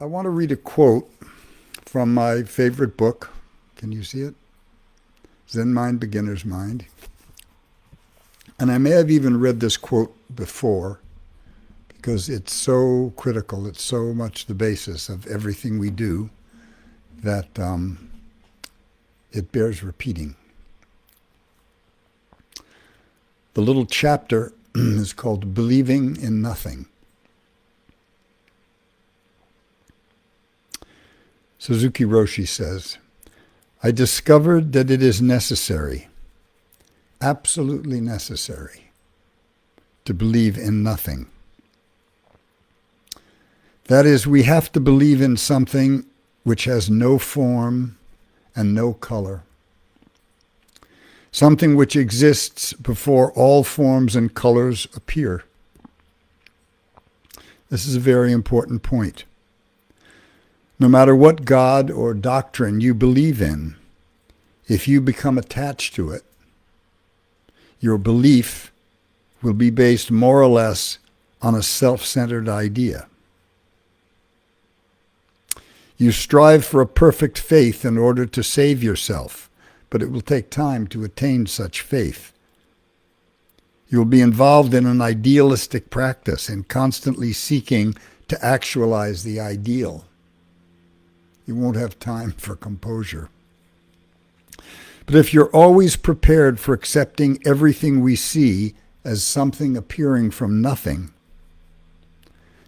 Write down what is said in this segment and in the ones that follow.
I want to read a quote from my favorite book. Can you see it? Zen Mind, Beginner's Mind. And I may have even read this quote before because it's so critical. It's so much the basis of everything we do that it bears repeating. The little chapter is called Believing in Nothing. Suzuki Roshi says, I discovered that it is necessary, absolutely necessary, to believe in nothing. That is, we have to believe in something which has no form and no color. Something which exists before all forms and colors appear. This is a very important point. No matter what God or doctrine you believe in, if you become attached to it, your belief will be based more or less on a self-centered idea. You strive for a perfect faith in order to save yourself, but it will take time to attain such faith. You will be involved in an idealistic practice and constantly seeking to actualize the ideal. You won't have time for composure. But if you're always prepared for accepting everything we see as something appearing from nothing,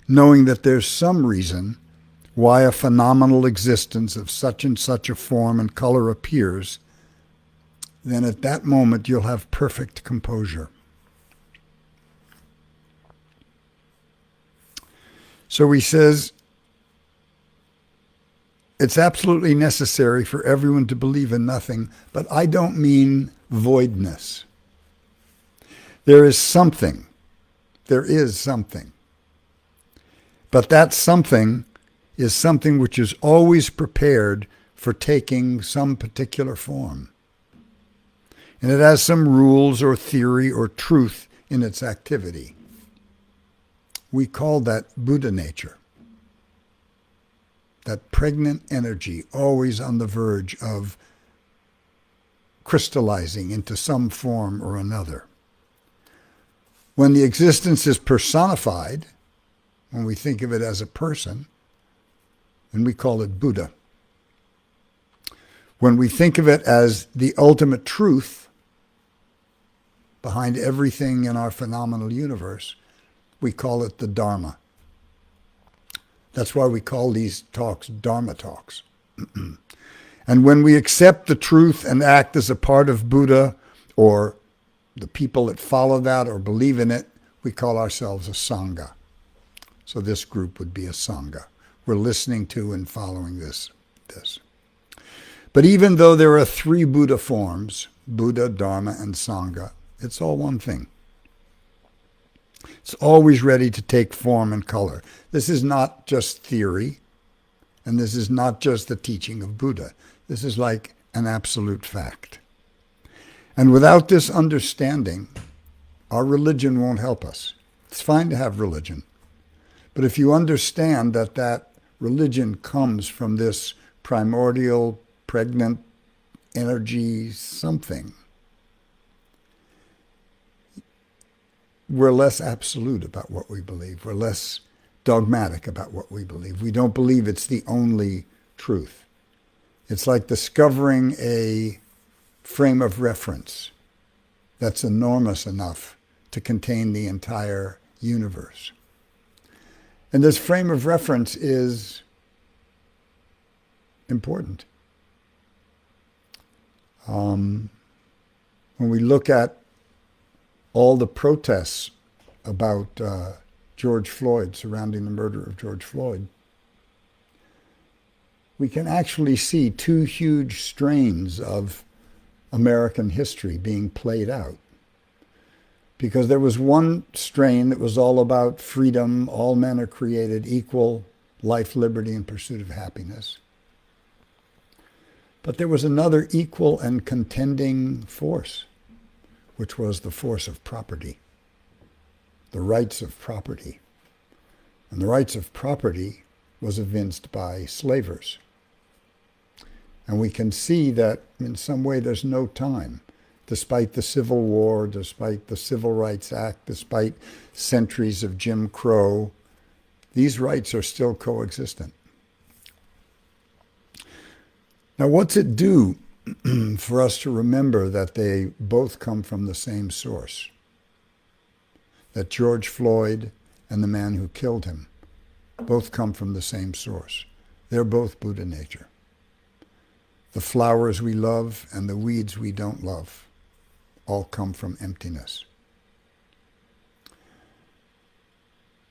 knowing that there's some reason why a phenomenal existence of such and such a form and color appears, then at that moment you'll have perfect composure. So he says, it's absolutely necessary for everyone to believe in nothing, but I don't mean voidness. There is something. There is something. But that something is something which is always prepared for taking some particular form. And it has some rules or theory or truth in its activity. We call that Buddha nature. That pregnant energy always on the verge of crystallizing into some form or another. When the existence is personified, when we think of it as a person, then we call it Buddha. When we think of it as the ultimate truth behind everything in our phenomenal universe, we call it the Dharma. That's why we call these talks Dharma talks. And when we accept the truth and act as a part of Buddha or the people that follow that or believe in it, we call ourselves a Sangha. So this group would be a Sangha. We're listening to and following this. But even though there are three Buddha forms, Buddha, Dharma, and Sangha, it's all one thing. It's always ready to take form and color. This is not just theory, and this is not just the teaching of Buddha. This is like an absolute fact. And without this understanding, our religion won't help us. It's fine to have religion. But if you understand that that religion comes from this primordial, pregnant energy something, we're less absolute about what we believe. We're less dogmatic about what we believe. We don't believe it's the only truth. It's like discovering a frame of reference that's enormous enough to contain the entire universe. And this frame of reference is important. When we look at all the protests about George Floyd, surrounding the murder of George Floyd, we can actually see two huge strains of American history being played out. Because there was one strain that was all about freedom, all men are created equal, life, liberty, and pursuit of happiness. But there was another equal and contending force, which was the force of property, the rights of property. And the rights of property was evinced by slavers. And we can see that in some way there's no time, despite the Civil War, despite the Civil Rights Act, despite centuries of Jim Crow, these rights are still coexistent. Now, what's it do for us to remember that they both come from the same source? That George Floyd and the man who killed him both come from the same source. They're both Buddha nature. The flowers we love and the weeds we don't love all come from emptiness.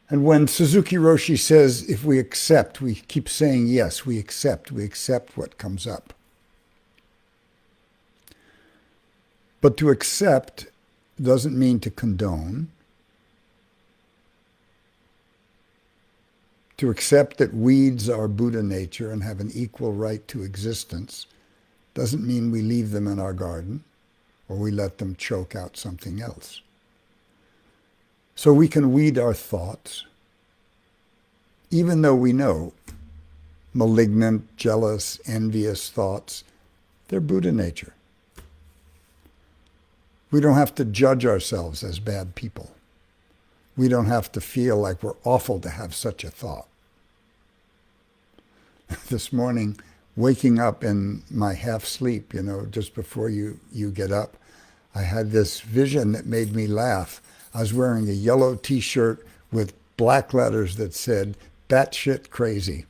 And when Suzuki Roshi says, if we accept, we keep saying yes, we accept what comes up. But to accept doesn't mean to condone. To accept that weeds are Buddha nature and have an equal right to existence doesn't mean we leave them in our garden or we let them choke out something else. So we can weed our thoughts, even though we know malignant, jealous, envious thoughts, they're Buddha nature. We don't have to judge ourselves as bad people. We don't have to feel like we're awful to have such a thought. This morning, waking up in my half sleep, just before you get up, I had this vision that made me laugh. I was wearing a yellow t-shirt with black letters that said, "Batshit crazy."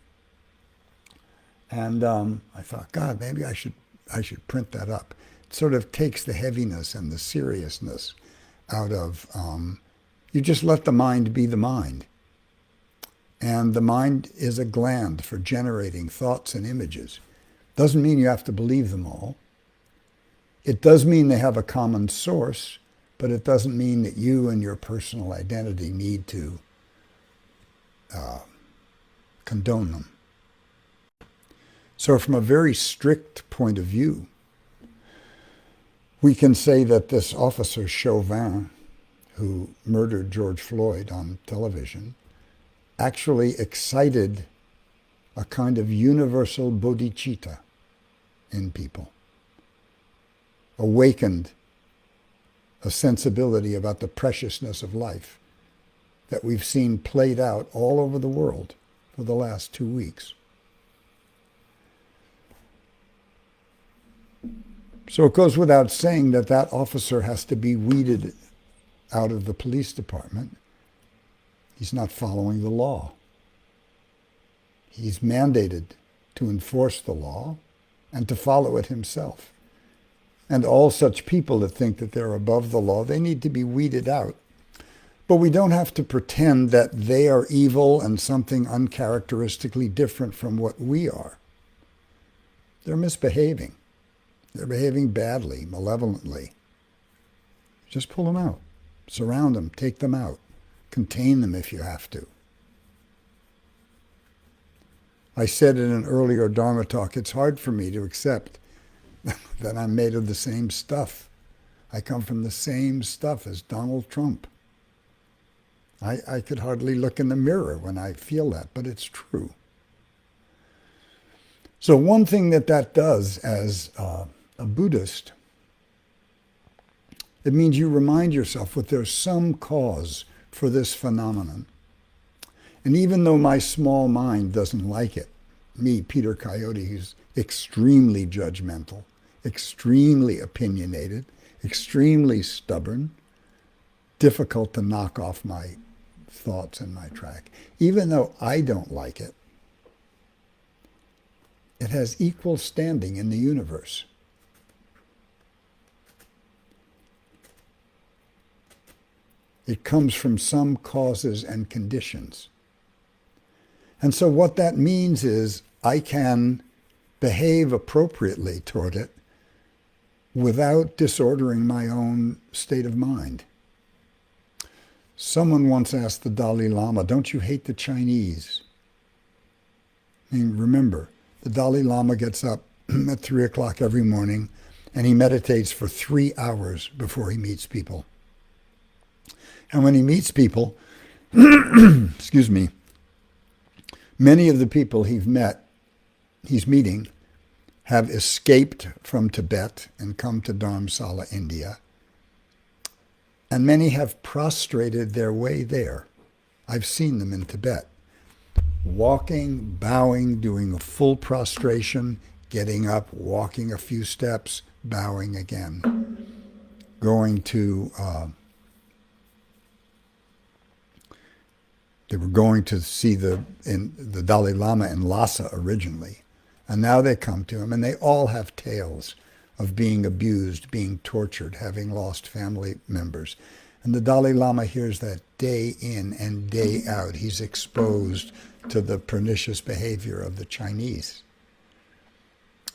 And I thought, God, maybe I should print that up. It sort of takes the heaviness and the seriousness out of, you just let the mind be the mind. And the mind is a gland for generating thoughts and images. Doesn't mean you have to believe them all. It does mean they have a common source, but it doesn't mean that you and your personal identity need to condone them. So from a very strict point of view, we can say that this officer Chauvin, who murdered George Floyd on television, actually excited a kind of universal bodhicitta in people, awakened a sensibility about the preciousness of life that we've seen played out all over the world for the last 2 weeks. So it goes without saying that that officer has to be weeded out of the police department. He's not following the law. He's mandated to enforce the law and to follow it himself. And all such people that think that they're above the law, they need to be weeded out. But we don't have to pretend that they are evil and something uncharacteristically different from what we are. They're misbehaving. They're behaving badly, malevolently. Just pull them out. Surround them. Take them out. Contain them if you have to. I said in an earlier Dharma talk, it's hard for me to accept that I'm made of the same stuff. I come from the same stuff as Donald Trump. I could hardly look in the mirror when I feel that, but it's true. So one thing that does as a Buddhist, it means you remind yourself that there's some cause for this phenomenon. And even though my small mind doesn't like it, me, Peter Coyote, who's extremely judgmental, extremely opinionated, extremely stubborn, difficult to knock off my thoughts and my track. Even though I don't like it, it has equal standing in the universe. It comes from some causes and conditions. And so what that means is I can behave appropriately toward it without disordering my own state of mind. Someone once asked the Dalai Lama, don't you hate the Chinese? I mean, remember, the Dalai Lama gets up at 3 o'clock every morning and he meditates for 3 hours before he meets people. And when he meets people, excuse me, Many of the people he's meeting, have escaped from Tibet and come to Dharamsala, India. And many have prostrated their way there. I've seen them in Tibet. Walking, bowing, doing a full prostration, getting up, walking a few steps, bowing again. Going to, they were going to see the Dalai Lama in Lhasa originally. And now they come to him, and they all have tales of being abused, being tortured, having lost family members. And the Dalai Lama hears that day in and day out. He's exposed to the pernicious behavior of the Chinese.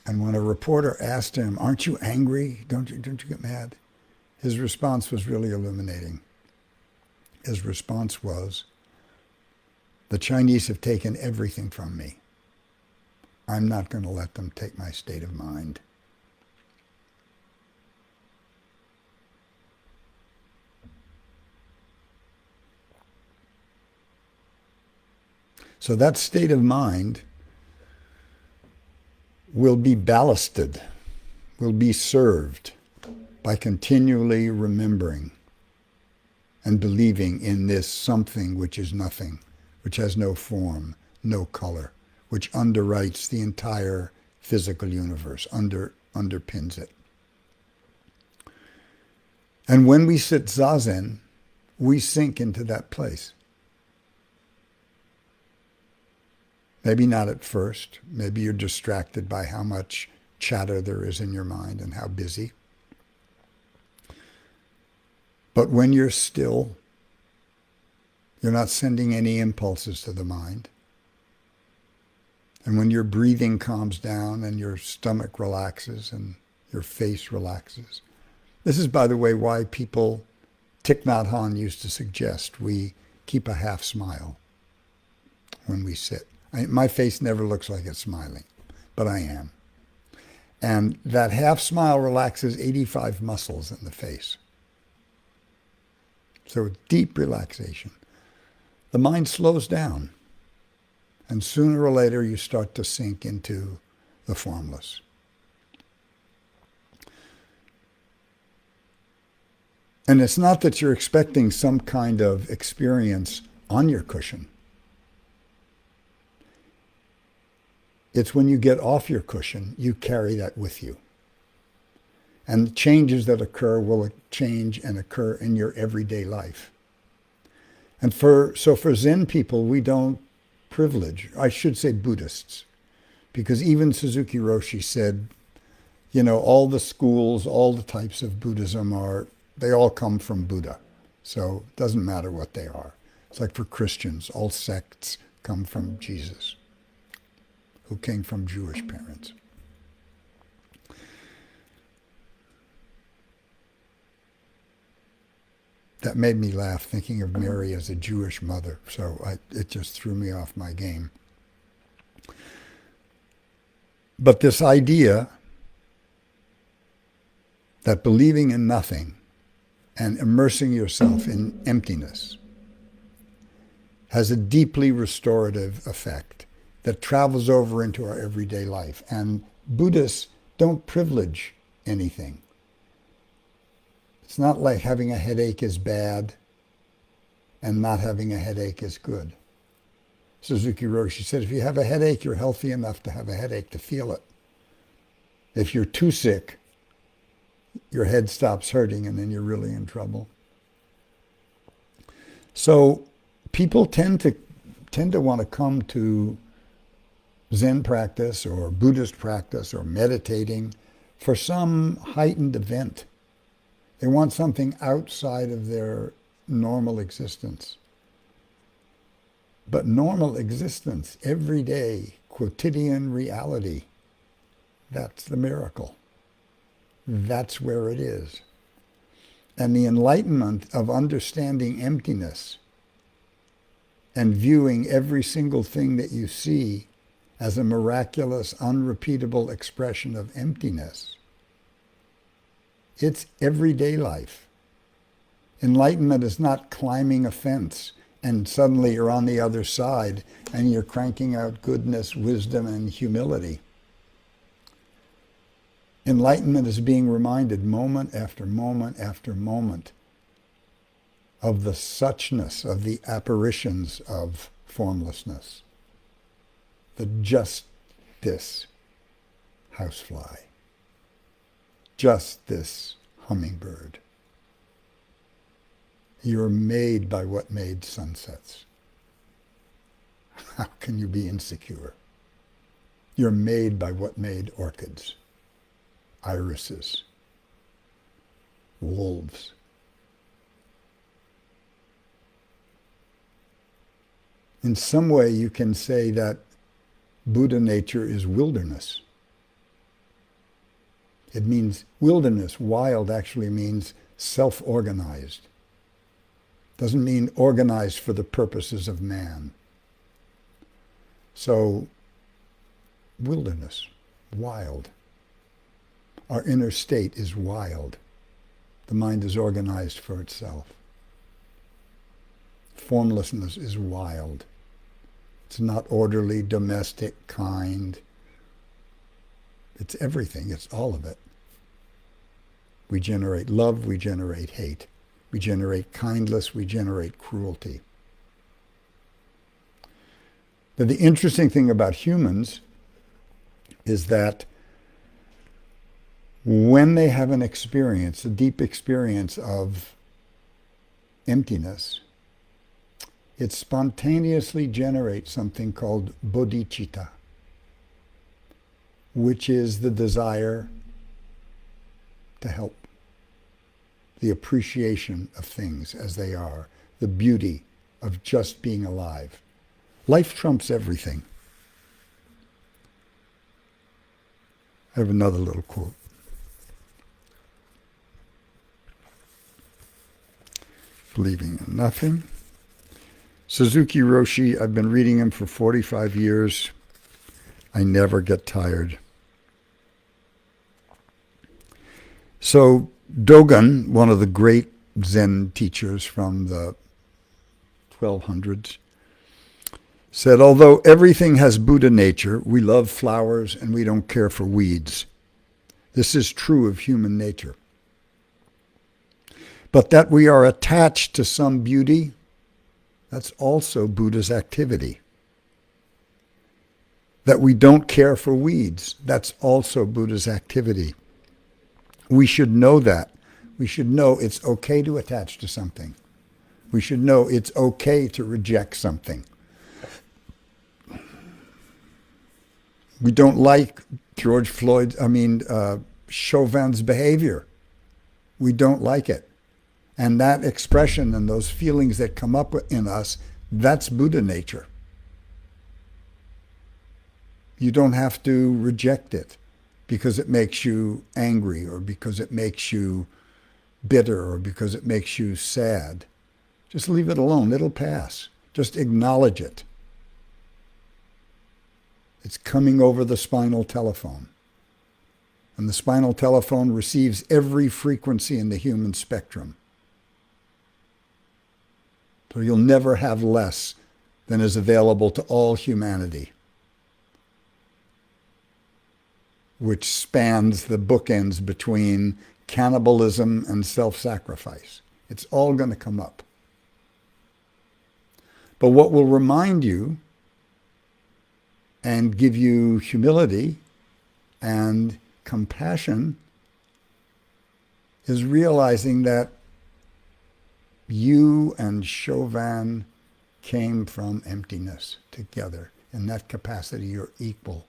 And when a reporter asked him, "Aren't you angry? Don't you get mad?" His response was really illuminating. His response was, "The Chinese have taken everything from me. I'm not going to let them take my state of mind." So that state of mind will be ballasted, will be served by continually remembering and believing in this something which is nothing, which has no form, no color, which underwrites the entire physical universe, underpins it. And when we sit zazen, we sink into that place. Maybe not at first. Maybe you're distracted by how much chatter there is in your mind and how busy. But when you're still, you're not sending any impulses to the mind. And when your breathing calms down and your stomach relaxes and your face relaxes. This is, by the way, why people, Thich Nhat Hanh used to suggest we keep a half smile when we sit. My face never looks like it's smiling, but I am. And that half smile relaxes 85 muscles in the face. So deep relaxation. The mind slows down. And sooner or later, you start to sink into the formless. And it's not that you're expecting some kind of experience on your cushion. It's when you get off your cushion, you carry that with you. And changes that occur will change and occur in your everyday life. And for Zen people, we don't privilege, I should say Buddhists, because even Suzuki Roshi said, all the schools, all the types of Buddhism they all come from Buddha. So it doesn't matter what they are. It's like for Christians, all sects come from Jesus, who came from Jewish parents. That made me laugh, thinking of Mary as a Jewish mother, so it just threw me off my game. But this idea that believing in nothing and immersing yourself in emptiness has a deeply restorative effect that travels over into our everyday life. And Buddhists don't privilege anything. It's not like having a headache is bad and not having a headache is good. Suzuki Roshi said, if you have a headache, you're healthy enough to have a headache, to feel it. If you're too sick, your head stops hurting and then you're really in trouble. So people tend to want to come to Zen practice or Buddhist practice or meditating for some heightened event. They want something outside of their normal existence. But normal existence, everyday, quotidian reality, that's the miracle. That's where it is. And the enlightenment of understanding emptiness and viewing every single thing that you see as a miraculous, unrepeatable expression of emptiness. It's everyday life. Enlightenment is not climbing a fence. and suddenly you're on the other side and you're cranking out goodness, wisdom, and humility. Enlightenment is being reminded moment after moment after moment of the suchness of the apparitions of formlessness. The just this housefly, just this hummingbird. You're made by what made sunsets. How can you be insecure? You're made by what made orchids, irises, wolves. In some way you can say that Buddha nature is wilderness. It means wilderness. Wild actually means self-organized. Doesn't mean organized for the purposes of man. So, wilderness, wild. Our inner state is wild. The mind is organized for itself. Formlessness is wild. It's not orderly, domestic, kind. It's everything. It's all of it. We generate love, we generate hate. We generate kindness, we generate cruelty. Now, the interesting thing about humans is that when they have an experience, a deep experience of emptiness, it spontaneously generates something called bodhicitta, which is the desire to help, the appreciation of things as they are, the beauty of just being alive. Life trumps everything. I have another little quote. Believing in nothing. Suzuki Roshi, I've been reading him for 45 years. I never get tired. So Dogen, one of the great Zen teachers from the 1200s, said, although everything has Buddha nature, we love flowers and we don't care for weeds. This is true of human nature. But that we are attached to some beauty, that's also Buddha's activity. That we don't care for weeds, that's also Buddha's activity. We should know that. We should know it's okay to attach to something. We should know it's okay to reject something. We don't like Chauvin's behavior. We don't like it. And that expression and those feelings that come up in us, that's Buddha nature. You don't have to reject it because it makes you angry or because it makes you bitter or because it makes you sad. Just leave it alone. It'll pass. Just acknowledge it. It's coming over the spinal telephone. And the spinal telephone receives every frequency in the human spectrum. So you'll never have less than is available to all humanity, which spans the bookends between cannibalism and self-sacrifice. It's all going to come up. But what will remind you and give you humility and compassion is realizing that you and Chauvin came from emptiness together. In that capacity, you're equal.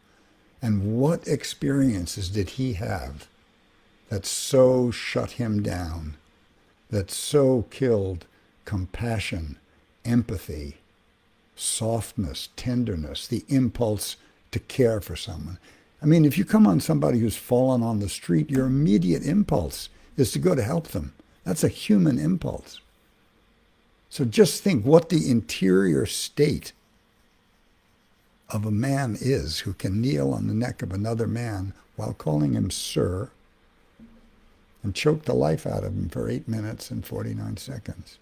And what experiences did he have that so shut him down, that so killed compassion, empathy, softness, tenderness, the impulse to care for someone? I mean, if you come on somebody who's fallen on the street, your immediate impulse is to go to help them. That's a human impulse. So just think what the interior state of a man is who can kneel on the neck of another man while calling him sir and choke the life out of him for 8 minutes and 49 seconds.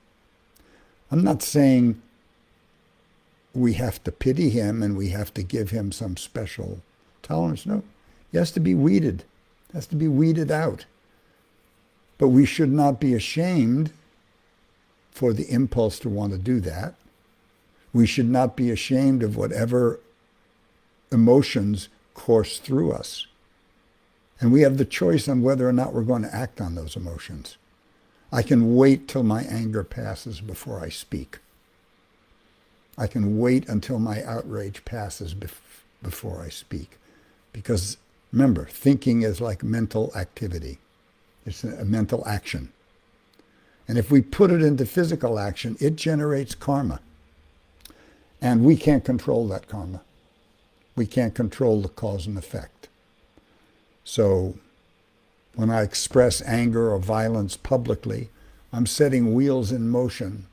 I'm not saying we have to pity him and we have to give him some special tolerance. No, he has to be weeded. Has to be weeded out. But we should not be ashamed for the impulse to want to do that. We should not be ashamed of whatever emotions course through us. And we have the choice on whether or not we're going to act on those emotions. I can wait till my anger passes before I speak. I can wait until my outrage passes before I speak. Because remember, thinking is like mental activity. It's a mental action. And if we put it into physical action, it generates karma. And we can't control that karma. We can't control the cause and effect. So when I express anger or violence publicly, I'm setting wheels in motion.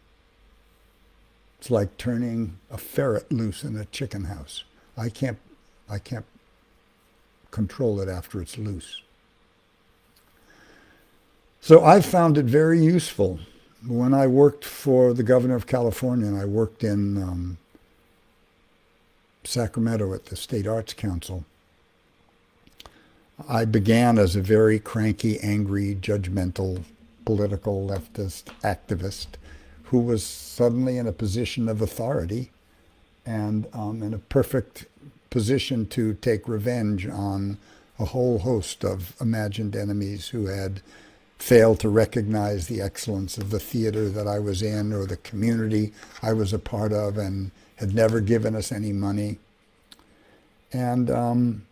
It's like turning a ferret loose in a chicken house. I can't control it after it's loose. So I found it very useful. When I worked for the governor of California, and I worked in Sacramento at the State Arts Council, I began as a very cranky, angry, judgmental, political leftist activist who was suddenly in a position of authority and in a perfect position to take revenge on a whole host of imagined enemies who had failed to recognize the excellence of the theater that I was in or the community I was a part of and had never given us any money. And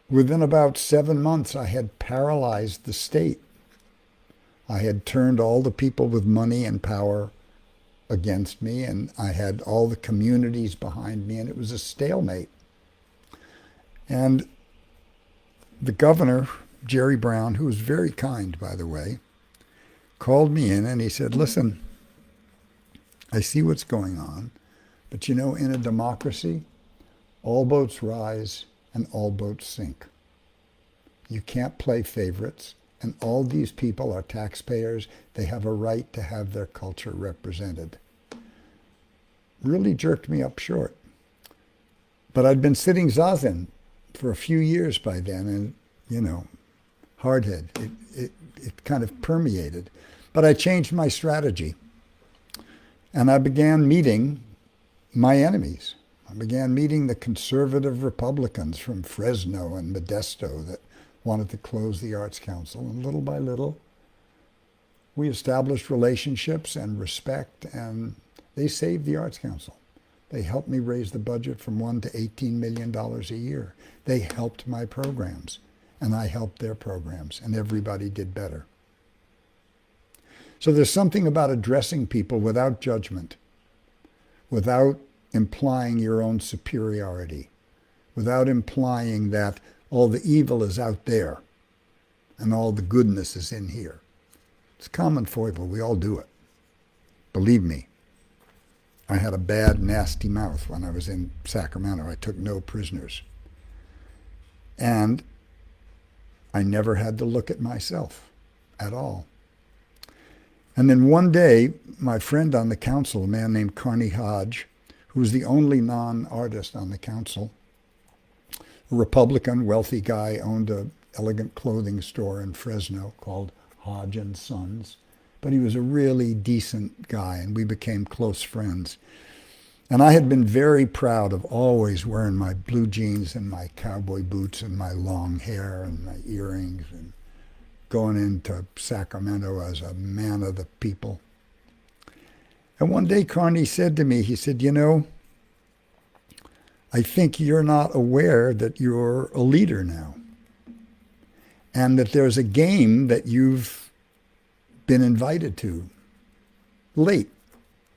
within about 7 months, I had paralyzed the state. I had turned all the people with money and power against me, and I had all the communities behind me, and it was a stalemate. And the governor, Jerry Brown, who was very kind, by the way, called me in and he said, listen, I see what's going on, but in a democracy, all boats rise and all boats sink. You can't play favorites, and all these people are taxpayers. They have a right to have their culture represented. Really jerked me up short. But I'd been sitting zazen for a few years by then, and, hardhead. It kind of permeated. But I changed my strategy. And I began meeting my enemies. I began meeting the conservative Republicans from Fresno and Modesto that wanted to close the Arts Council. And little by little, we established relationships and respect, and they saved the Arts Council. They helped me raise the budget from $1 to $18 million a year. They helped my programs, and I helped their programs, and everybody did better. So there's something about addressing people without judgment, without implying your own superiority, without implying that all the evil is out there and all the goodness is in here. It's a common foible. We all do it. Believe me, I had a bad, nasty mouth when I was in Sacramento. I took no prisoners. And I never had to look at myself at all. And then one day, my friend on the council, a man named Carney Hodge, who was the only non-artist on the council, a Republican, wealthy guy, owned an elegant clothing store in Fresno called Hodge and Sons. But he was a really decent guy, and we became close friends. And I had been very proud of always wearing my blue jeans and my cowboy boots and my long hair and my earrings and going into Sacramento as a man of the people. And one day Carney said to me, he said, I think you're not aware that you're a leader now, and that there's a game that you've been invited to late,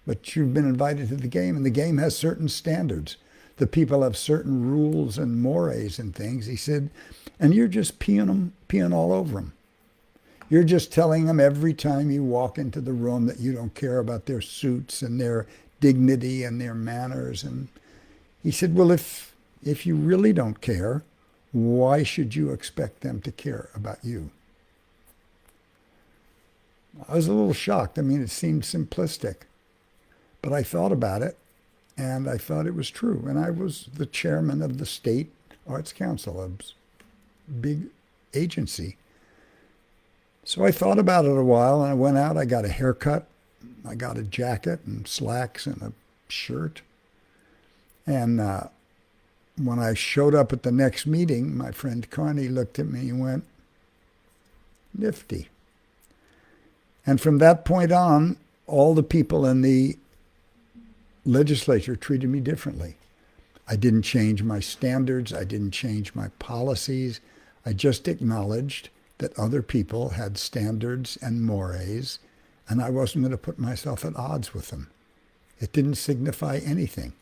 but you've been invited to the game, and the game has certain standards. The people have certain rules and mores and things. He said, and you're just peeing all over them. You're just telling them every time you walk into the room that you don't care about their suits and their dignity and their manners. And he said, well, if you really don't care, why should you expect them to care about you? I was a little shocked. I mean, it seemed simplistic. But I thought about it, and I thought it was true. And I was the chairman of the State Arts Council, a big agency. So I thought about it a while, and I went out, I got a haircut, I got a jacket and slacks and a shirt. And when I showed up at the next meeting, my friend Carney looked at me and went, "Nifty." And from that point on, all the people in the legislature treated me differently. I didn't change my standards. I didn't change my policies. I just acknowledged that other people had standards and mores, and I wasn't going to put myself at odds with them. It didn't signify anything.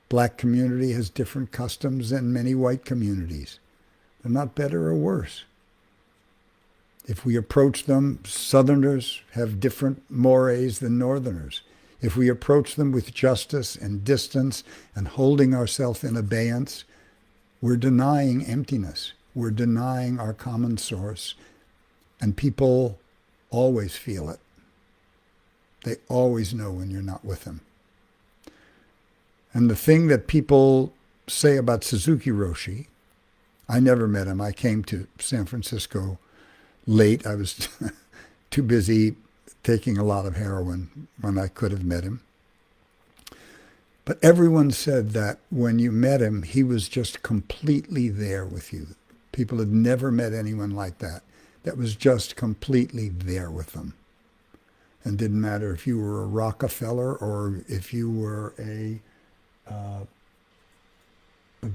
Black community has different customs than many white communities. They're not better or worse. If we approach them, Southerners have different mores than Northerners. If we approach them with justice and distance and holding ourselves in abeyance, we're denying emptiness. We're denying our common source. And people always feel it. They always know when you're not with them. And the thing that people say about Suzuki Roshi, I never met him. I came to San Francisco late. I was too busy taking a lot of heroin when I could have met him. But everyone said that when you met him, he was just completely there with you. People had never met anyone like that. That was just completely there with them. And didn't matter if you were a Rockefeller or if you were a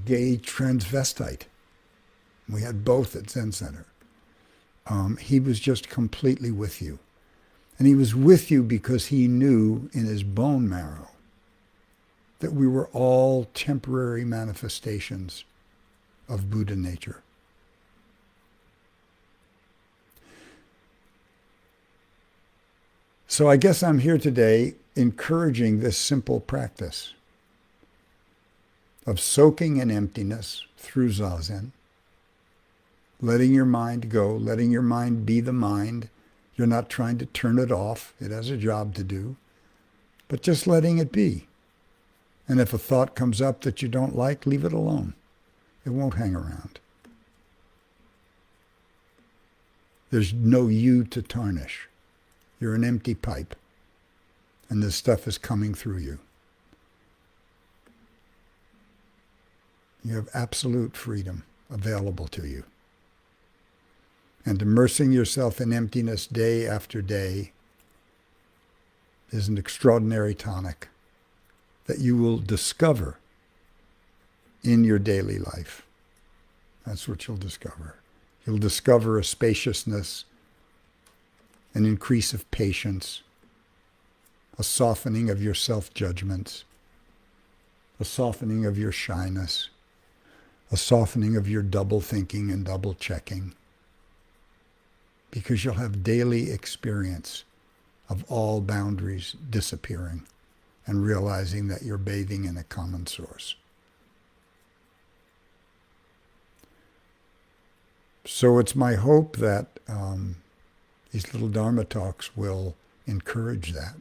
gay transvestite. We had both at Zen Center. He was just completely with you. And he was with you because he knew in his bone marrow that we were all temporary manifestations of Buddha nature. So I guess I'm here today encouraging this simple practice of soaking in emptiness through Zazen, letting your mind go, letting your mind be the mind. You're not trying to turn it off. It has a job to do, but just letting it be. And if a thought comes up that you don't like, leave it alone. It won't hang around. There's no you to tarnish. You're an empty pipe, and this stuff is coming through you. You have absolute freedom available to you. And immersing yourself in emptiness day after day is an extraordinary tonic that you will discover in your daily life. That's what you'll discover. You'll discover a spaciousness, an increase of patience, a softening of your self-judgments, a softening of your shyness, a softening of your double thinking and double checking, because you'll have daily experience of all boundaries disappearing and realizing that you're bathing in a common source. So it's my hope that these little Dharma talks will encourage that.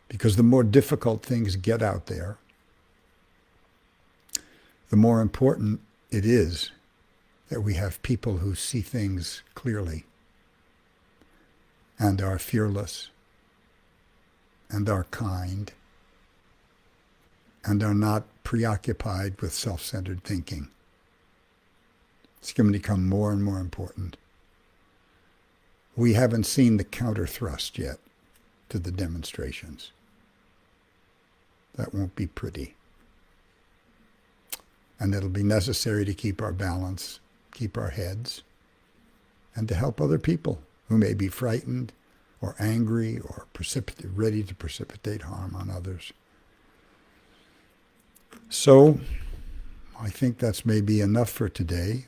Because the more difficult things get out there, the more important it is that we have people who see things clearly and are fearless and are kind and are not preoccupied with self-centered thinking. It's going to become more and more important. We haven't seen the counter thrust yet to the demonstrations. That won't be pretty. And it'll be necessary to keep our balance, keep our heads, and to help other people who may be frightened or angry or ready to precipitate harm on others. So I think that's maybe enough for today.